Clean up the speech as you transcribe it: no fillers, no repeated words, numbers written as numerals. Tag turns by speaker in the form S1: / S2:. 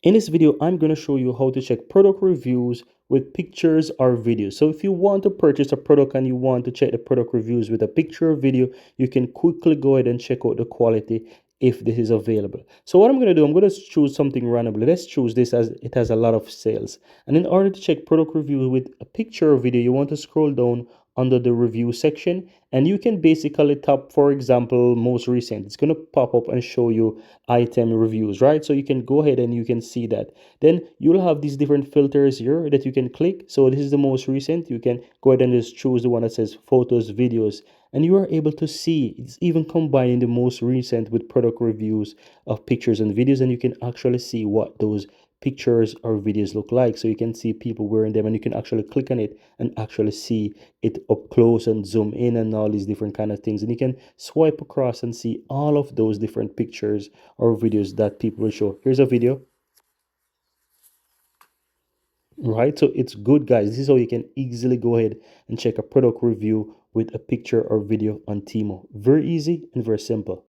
S1: In this video, I'm going to show you how to check product reviews with pictures or videos. So if you want to purchase a product and you want to check the product reviews with a picture or video, you can quickly go ahead and check out the quality if this is available. So what I'm going to do, I'm going to choose something randomly. Let's choose this as it has a lot of sales. And in order to check product review with a picture or video, you want to scroll down under the review section, and you can basically tap, for example, most recent. It's going to pop up and show you item reviews, right? So you can go ahead and you can see that. Then you'll have these different filters here that you can click. So this is the most recent. You can go ahead and just choose the one that says photos, videos, and you are able to see it's even combining the most recent with product reviews of pictures and videos, and you can actually see what those pictures or videos look like. So you can see people wearing them, and you can actually click on it and actually see it up close and zoom in and all these different kind of things. And you can swipe across and see all of those different pictures or videos that people will show. Here's a video, right? So it's good, guys. This is how you can easily go ahead and check a product review with a picture or video on Temu. Very easy and very simple.